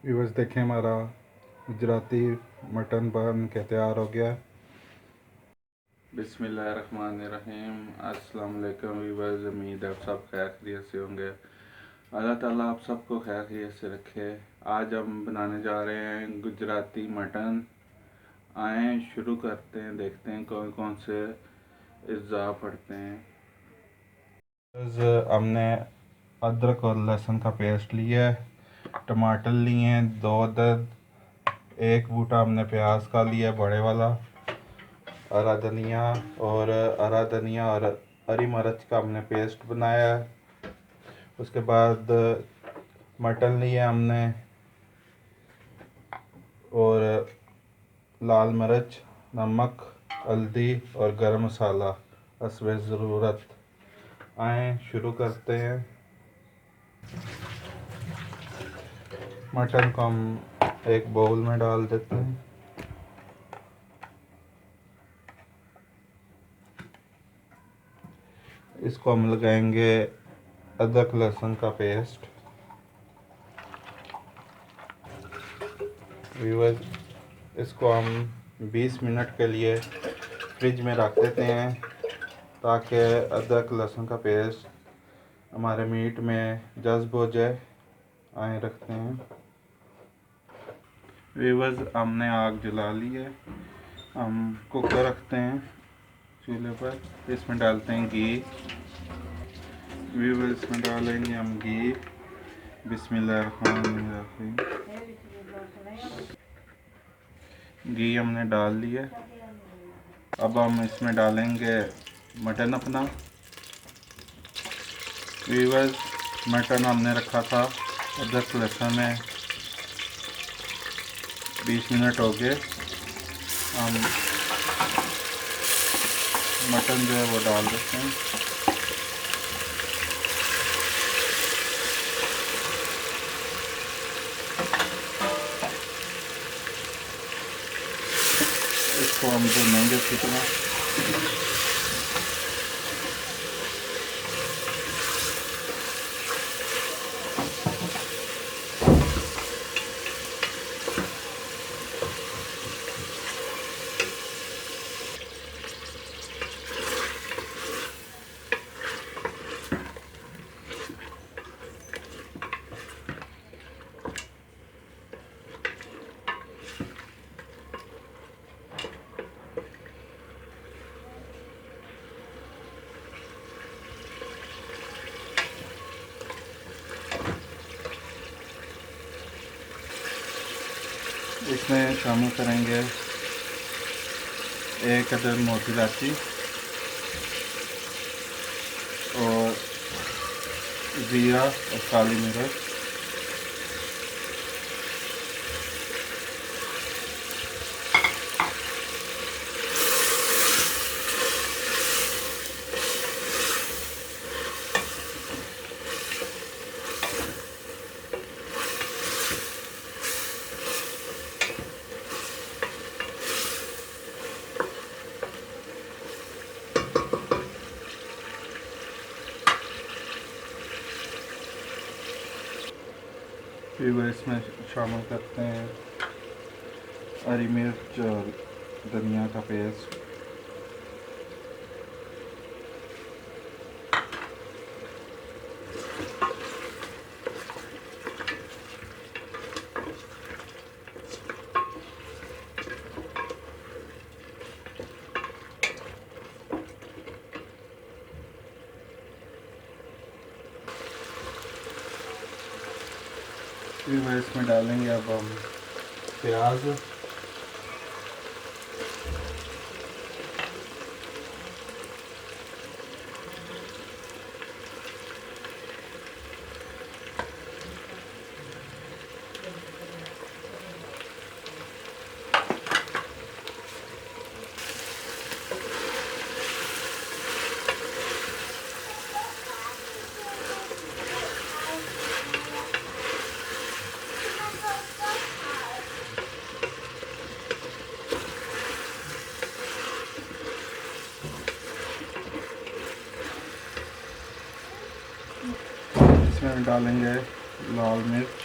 Viewers देखें, हमारा Gujarati mutton बन के तैयार हो गया। बिस्मिल्लाहिर्रहमानिर्रहीम। अस्सलाम वालेकुम व्यूअर्स, उम्मीद है आप सब खैर खैरियत से होंगे। अल्लाह ताला आप सबको खैर खैरियत से रखे। आज हम बनाने जा रहे हैं गुजराती मटन। आए शुरू करते हैं, देखते हैं कौन कौन से अज्जा पड़ते हैं। हमने अदरक और लहसुन का पेस्ट लिया है, टमाटर लिए हैं 2 अदद, एक बूटा हमने प्याज का लिया बड़े वाला, हरा धनिया और हरी मिर्च का हमने पेस्ट बनाया है। उसके बाद मटन लिया हमने और लाल मिर्च, नमक, हल्दी और गरम मसाला हस्बे ज़रूरत। आए शुरू करते हैं। मटन को हम एक बाउल में डाल देते हैं। इसको हम लगाएंगे अदरक लहसुन का पेस्ट। व्यूअर्स, इसको हम 20 मिनट के लिए फ्रिज में रख देते हैं ताकि अदरक लहसुन का पेस्ट हमारे मीट में जज्ब हो जाए। आए रखते हैं। व्यूअर्स, हमने आग जला ली है। हम कुकर रखते हैं चूल्हे पर। इसमें डालते हैं घी। व्यूअर्स, इसमें डालेंगे हम घी। बिस्मिल्लाहिर्रहमानिर्रहीम। घी हमने डाल लिया। अब हम इसमें डालेंगे मटन अपना। व्यूअर्स, मटन हमने रखा था अदरक लहसुन में 20 मिनट हो गए। हम मटन जो है वो डाल देते हैं। इसको हम भूनेंगे अच्छी तरह। इसमें शामिल करेंगे 1 अदद मोटी इलायची और जीरा और काली मिर्च। फिर इसमें शामिल करते हैं हरी मिर्च और धनिया का पेस्ट। फिर इसमें डालेंगे अब हम प्याज। इसमें डालेंगे लाल मिर्च,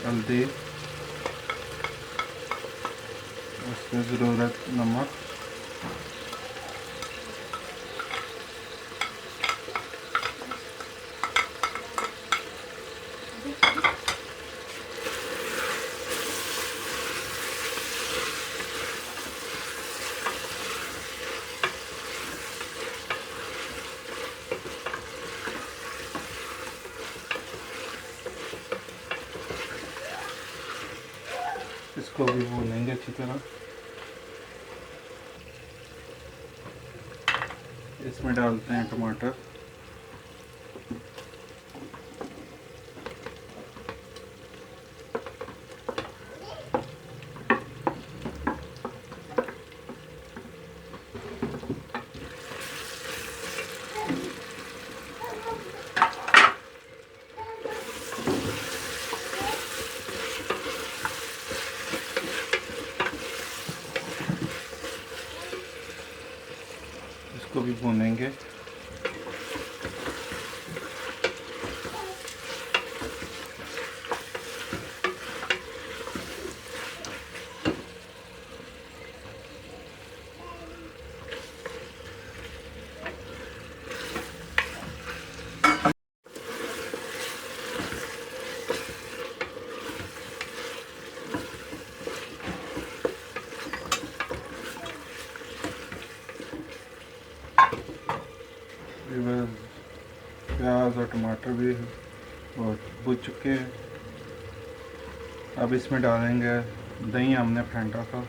हल्दी, उसमें ज़रूरत नमक, इसको भी भूनेंगे अच्छी तरह। इसमें डालते हैं टमाटर, इसको भी भूनेंगे। प्याज और टमाटर भी बहुत भुन चुके हैं। अब इसमें डालेंगे दही हमने फेंटा था।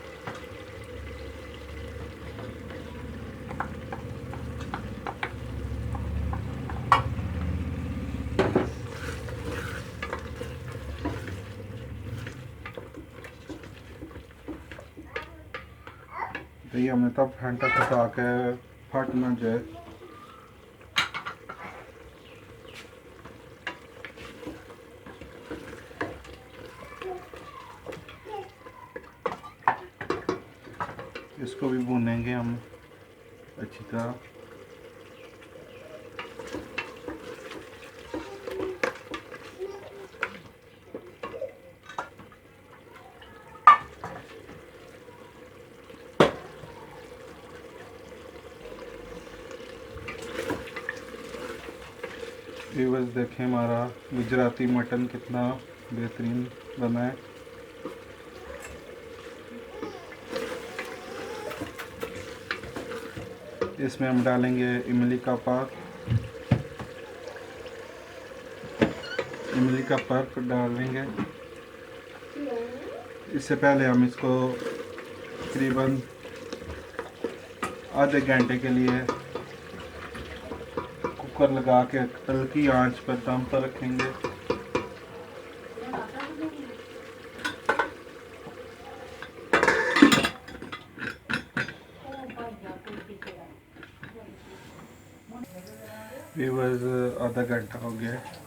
दही हमने तब फेंटा था ताकि फट ना जाए। इसको भी भूनेंगे हम अच्छी तरह। व्यूअर्स देखें हमारा गुजराती मटन कितना बेहतरीन बना है। इसमें हम डालेंगे इमली का पाक। इमली का पाक डालेंगे। इससे पहले हम इसको तकरीबन आधे घंटे के लिए कुकर लगा के हल्की आंच पर दम पर रखेंगे। व्यूअर्स आधा घंटा हो गया है।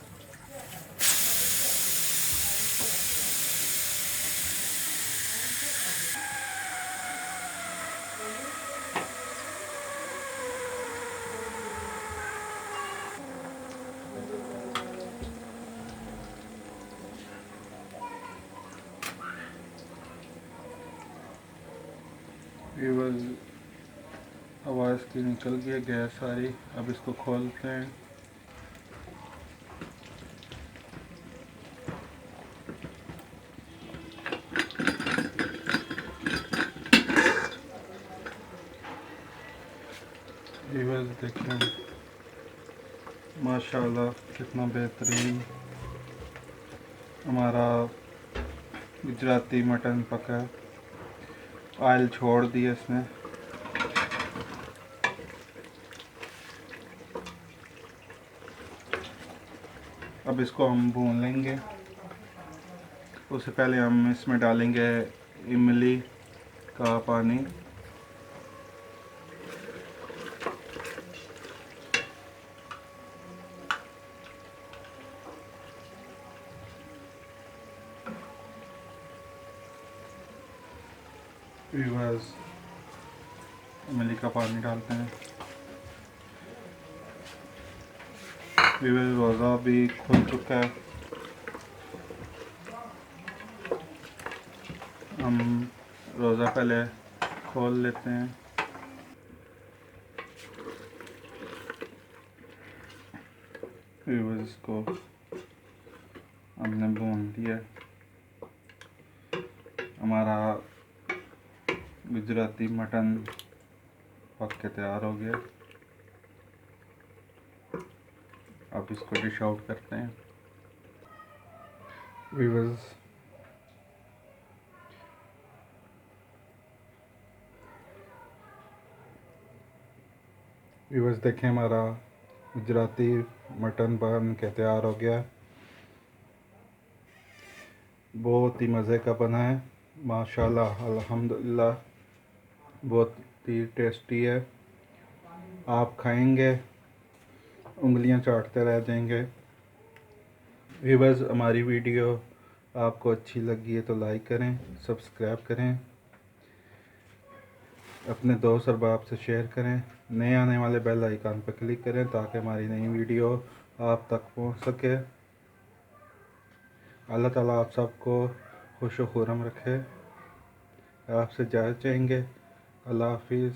व्यूअर्स आवाज़ की निकल गई गैस सारी। अब इसको खोलते हैं। व्यूअर्स देखें माशाल्लाह कितना बेहतरीन हमारा गुजराती मटन पका है। ऑयल छोड़ दिया इसने। अब इसको हम भून लेंगे। उससे पहले हम इसमें डालेंगे इमली का पानी। व्यूअर्स इमली का पानी डालते हैं। व्यूअर्स रोज़ा भी खुल चुका है। हम रोज़ा पहले खोल लेते हैं। फिर इसको हमने भून दिया। हमारा गुजराती मटन पक के तैयार हो गया। अब इसको डिश आउट करते हैं। व्यूअर्स देखें, हमारा गुजराती मटन बन के तैयार हो गया। बहुत ही मज़े का बना है, माशाल्लाह अल्हम्दुलिल्लाह, बहुत ही टेस्टी है। आप खाएंगे उंगलियां चाटते रह जाएंगे। व्यूअर्स, हमारी वीडियो आपको अच्छी लगी है तो लाइक करें, सब्सक्राइब करें, अपने दोस्त और बाप से शेयर करें। नए आने वाले बेल आइकन पर क्लिक करें ताकि हमारी नई वीडियो आप तक पहुंच सके। अल्लाह ताला आप सबको खुश व खुर्रम रखे। आपसे इजाज़त चाहेंगे। अल्लाह हाफिज़।